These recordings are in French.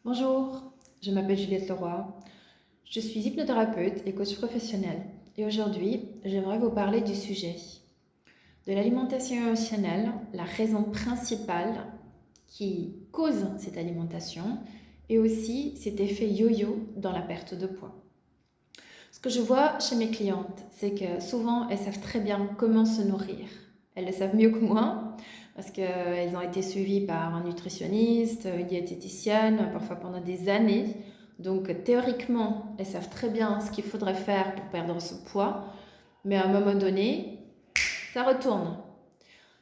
Bonjour, je m'appelle Juliette Leroy. Je suis hypnothérapeute et coach professionnel. Et aujourd'hui, j'aimerais vous parler du sujet de l'alimentation émotionnelle, la raison principale qui cause cette alimentation et aussi cet effet yo-yo dans la perte de poids. Ce que je vois chez mes clientes, c'est que souvent elles savent très bien comment se nourrir. Elles le savent mieux que moi parce qu'elles ont été suivies par un nutritionniste, une diététicienne, parfois pendant des années. Donc théoriquement, elles savent très bien ce qu'il faudrait faire pour perdre ce poids, mais à un moment donné, ça retourne.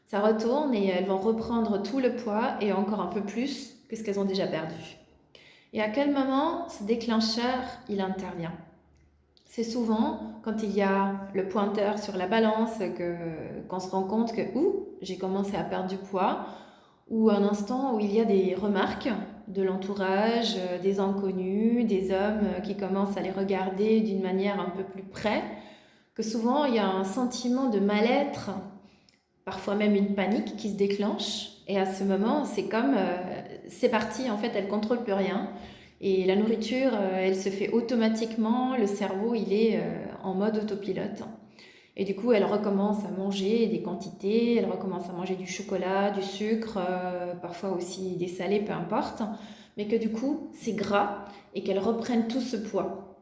Ça retourne et elles vont reprendre tout le poids et encore un peu plus que ce qu'elles ont déjà perdu. Et à quel moment ce déclencheur, il intervient? C'est souvent quand il y a le pointeur sur la balance qu'on se rend compte que j'ai commencé à perdre du poids, ou un instant où il y a des remarques de l'entourage, des inconnus, des hommes qui commencent à les regarder d'une manière un peu plus près, que souvent il y a un sentiment de mal-être, parfois même une panique qui se déclenche. Et à ce moment, c'est comme, c'est parti, en fait, elle ne contrôle plus rien. Et la nourriture, elle se fait automatiquement, le cerveau, il est en mode autopilote. Et du coup, elle recommence à manger des quantités, elle recommence à manger du chocolat, du sucre, parfois aussi des salés, peu importe. Mais que du coup, c'est gras et qu'elle reprenne tout ce poids.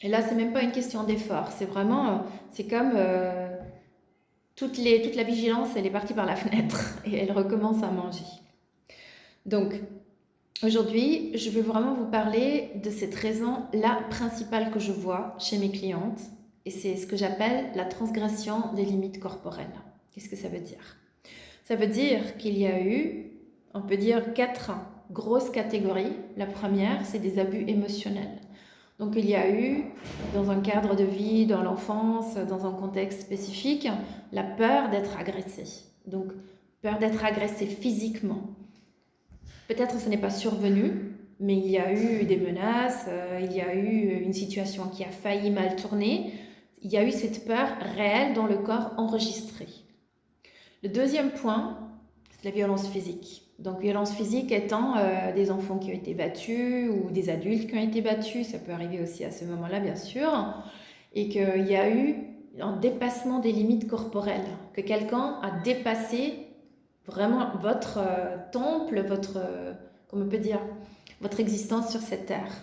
Et là, c'est même pas une question d'effort, c'est vraiment, c'est comme toute la vigilance, elle est partie par la fenêtre et elle recommence à manger. Donc, aujourd'hui, je veux vraiment vous parler de cette raison-là principale que je vois chez mes clientes, et c'est ce que j'appelle la transgression des limites corporelles. Qu'est-ce que ça veut dire? Ça veut dire qu'il y a eu, on peut dire, 4 grosses catégories. La première, c'est des abus émotionnels. Donc il y a eu, dans un cadre de vie, dans l'enfance, dans un contexte spécifique, la peur d'être agressé. Donc peur d'être agressé physiquement. Peut-être que ce n'est pas survenu, mais il y a eu des menaces, il y a eu une situation qui a failli mal tourner. Il y a eu cette peur réelle dans le corps enregistré. Le deuxième point, c'est la violence physique. Donc violence physique étant des enfants qui ont été battus ou des adultes qui ont été battus, ça peut arriver aussi à ce moment-là bien sûr, et qu'il y a eu un dépassement des limites corporelles, que quelqu'un a dépassé vraiment votre temple, votre, comment on peut dire, votre existence sur cette terre.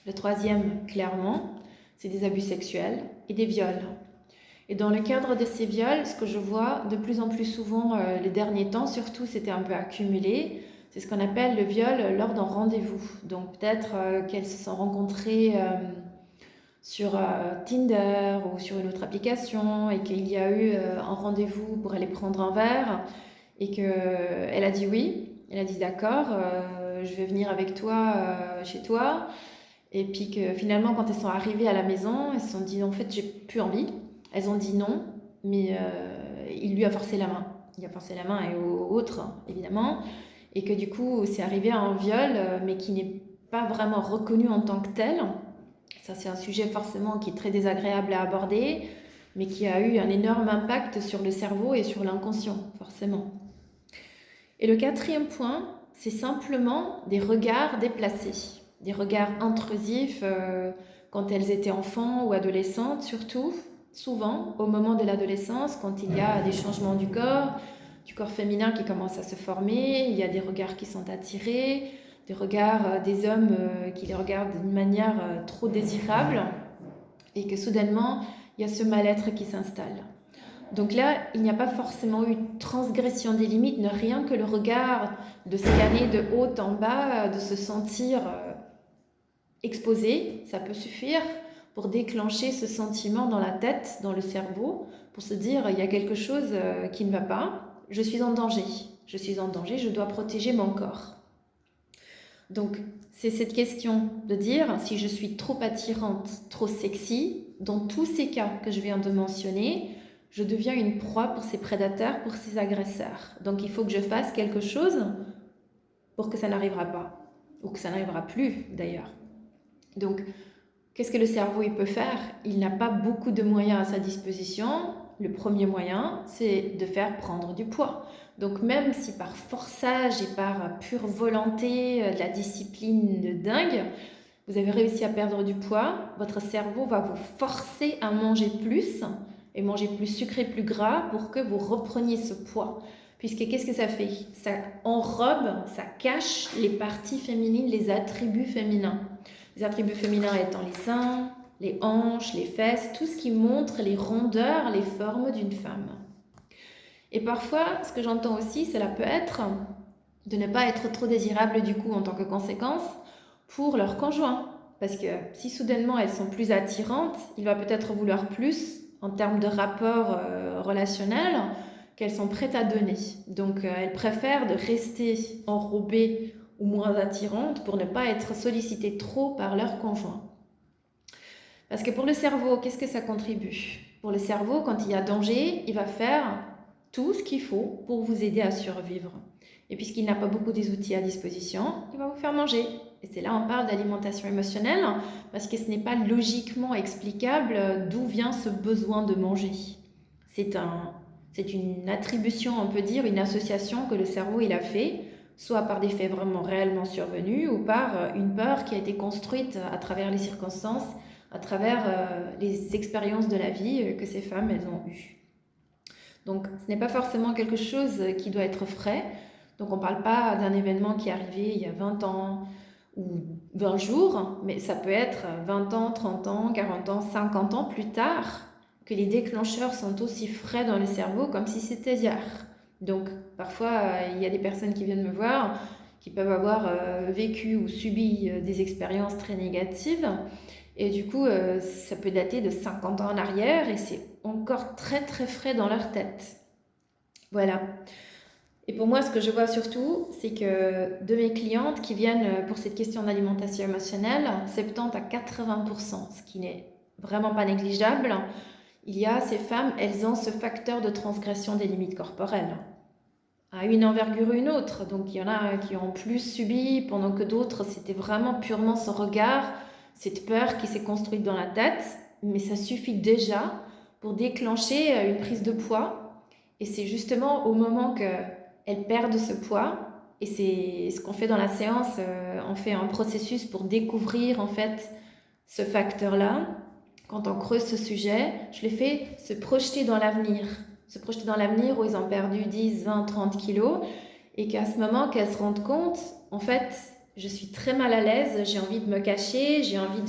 Le troisième, clairement, c'est des abus sexuels et des viols. Et dans le cadre de ces viols, ce que je vois de plus en plus souvent les derniers temps, surtout c'était un peu accumulé, c'est ce qu'on appelle le viol lors d'un rendez-vous. Donc peut-être qu'elles se sont rencontrées sur Tinder ou sur une autre application et qu'il y a eu un rendez-vous pour aller prendre un verre et qu'elle a dit oui, elle a dit d'accord, je vais venir avec toi chez toi. Et puis que finalement quand elles sont arrivées à la maison, elles se sont dit en fait j'ai plus envie. Elles ont dit non, mais il lui a forcé la main. Il a forcé la main et autres, évidemment. Et que du coup, c'est arrivé à un viol, mais qui n'est pas vraiment reconnu en tant que tel. Ça, c'est un sujet forcément qui est très désagréable à aborder, mais qui a eu un énorme impact sur le cerveau et sur l'inconscient, forcément. Et le quatrième point, c'est simplement des regards déplacés, des regards intrusifs quand elles étaient enfants ou adolescentes, surtout, souvent au moment de l'adolescence, quand il y a des changements du corps féminin qui commence à se former, il y a des regards qui sont attirés, des regards des hommes qui les regardent d'une manière trop désirable, et que soudainement, il y a ce mal-être qui s'installe. Donc là, il n'y a pas forcément eu transgression des limites, ne rien que le regard de scanner de haut en bas, de se sentir exposé, ça peut suffire pour déclencher ce sentiment dans la tête, dans le cerveau, pour se dire il y a quelque chose qui ne va pas, je suis en danger, je dois protéger mon corps. Donc c'est cette question de dire si je suis trop attirante, trop sexy, dans tous ces cas que je viens de mentionner, je deviens une proie pour ces prédateurs, pour ces agresseurs. Donc il faut que je fasse quelque chose pour que ça n'arrivera pas, ou que ça n'arrivera plus d'ailleurs. Donc qu'est-ce que le cerveau il peut faire? Il n'a pas beaucoup de moyens à sa disposition. Le premier moyen, c'est de faire prendre du poids. Donc même si par forçage et par pure volonté, de la discipline de dingue, vous avez réussi à perdre du poids, votre cerveau va vous forcer à manger plus et manger plus sucré, plus gras pour que vous repreniez ce poids. Puisque qu'est-ce que ça fait? Ça enrobe, ça cache les parties féminines, les attributs féminins. Les attributs féminins étant les seins, les hanches, les fesses, tout ce qui montre les rondeurs, les formes d'une femme. Et parfois, ce que j'entends aussi, cela peut être de ne pas être trop désirable du coup en tant que conséquence pour leur conjoint. Parce que si soudainement elles sont plus attirantes, il va peut-être vouloir plus en termes de rapport relationnel qu'elles sont prêtes à donner. Donc elles préfèrent de rester enrobées ou moins attirantes pour ne pas être sollicitées trop par leur conjoint. Parce que pour le cerveau, qu'est-ce que ça contribue? Pour le cerveau, quand il y a danger, il va faire tout ce qu'il faut pour vous aider à survivre. Et puisqu'il n'a pas beaucoup des outils à disposition, il va vous faire manger. Et c'est là on parle d'alimentation émotionnelle, parce que ce n'est pas logiquement explicable d'où vient ce besoin de manger. C'est une attribution, on peut dire, une association que le cerveau il a fait, soit par des faits vraiment réellement survenus, ou par une peur qui a été construite à travers les circonstances, à travers les expériences de la vie que ces femmes elles ont eues. Donc ce n'est pas forcément quelque chose qui doit être frais. Donc on ne parle pas d'un événement qui est arrivé il y a 20 ans ou 20 jours, mais ça peut être 20 ans, 30 ans, 40 ans, 50 ans plus tard que les déclencheurs sont aussi frais dans le cerveau comme si c'était hier. Donc parfois il y a des personnes qui viennent me voir qui peuvent avoir vécu ou subi des expériences très négatives. Et du coup, ça peut dater de 50 ans en arrière et c'est encore très très frais dans leur tête. Voilà. Et pour moi, ce que je vois surtout, c'est que de mes clientes qui viennent pour cette question d'alimentation émotionnelle, 70 à 80%, ce qui n'est vraiment pas négligeable, il y a ces femmes, elles ont ce facteur de transgression des limites corporelles, à une envergure ou une autre. Donc il y en a qui ont plus subi, pendant que d'autres, c'était vraiment purement ce regard, cette peur qui s'est construite dans la tête, mais ça suffit déjà pour déclencher une prise de poids. Et c'est justement au moment qu'elles perdent ce poids, et c'est ce qu'on fait dans la séance, on fait un processus pour découvrir en fait ce facteur-là. Quand on creuse ce sujet, je les fais se projeter dans l'avenir où ils ont perdu 10, 20, 30 kilos, et qu'à ce moment qu'elles se rendent compte, en fait, je suis très mal à l'aise, j'ai envie de me cacher, j'ai envie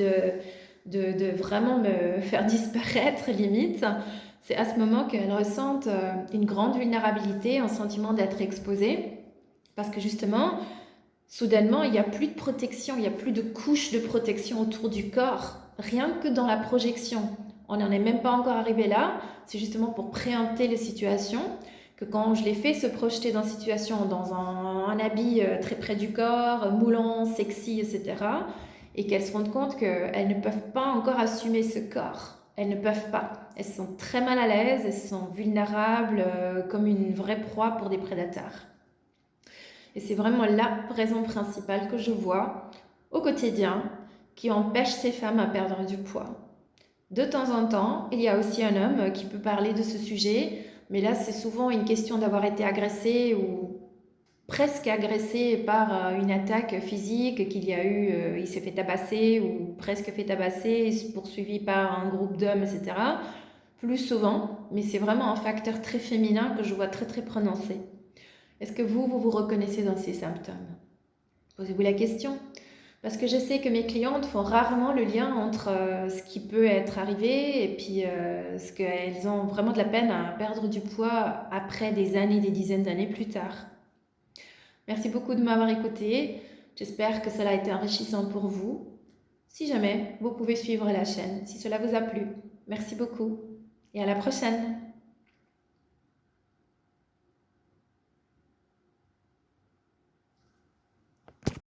de vraiment me faire disparaître limite. C'est à ce moment qu'elles ressentent une grande vulnérabilité, un sentiment d'être exposées, parce que justement, soudainement, il n'y a plus de protection, il n'y a plus de couche de protection autour du corps, rien que dans la projection. On n'en est même pas encore arrivé là, c'est justement pour préempter les situations, que quand je les fais se projeter dans une situation, dans un habit très près du corps, moulant, sexy, etc., et qu'elles se rendent compte qu'elles ne peuvent pas encore assumer ce corps. Elles ne peuvent pas. Elles sont très mal à l'aise, elles sont vulnérables, comme une vraie proie pour des prédateurs. Et c'est vraiment la raison principale que je vois au quotidien qui empêche ces femmes à perdre du poids. De temps en temps, il y a aussi un homme qui peut parler de ce sujet, mais là c'est souvent une question d'avoir été agressé ou presque agressé par une attaque physique qu'il y a eu, il s'est fait tabasser ou presque fait tabasser, poursuivi par un groupe d'hommes, etc. Plus souvent, mais c'est vraiment un facteur très féminin que je vois très très prononcé. Est-ce que vous reconnaissez dans ces symptômes? Posez-vous la question. Parce que je sais que mes clientes font rarement le lien entre ce qui peut être arrivé et puis ce qu'elles ont vraiment de la peine à perdre du poids après des années, des dizaines d'années plus tard. Merci beaucoup de m'avoir écouté. J'espère que cela a été enrichissant pour vous. Si jamais, vous pouvez suivre la chaîne si cela vous a plu. Merci beaucoup et à la prochaine.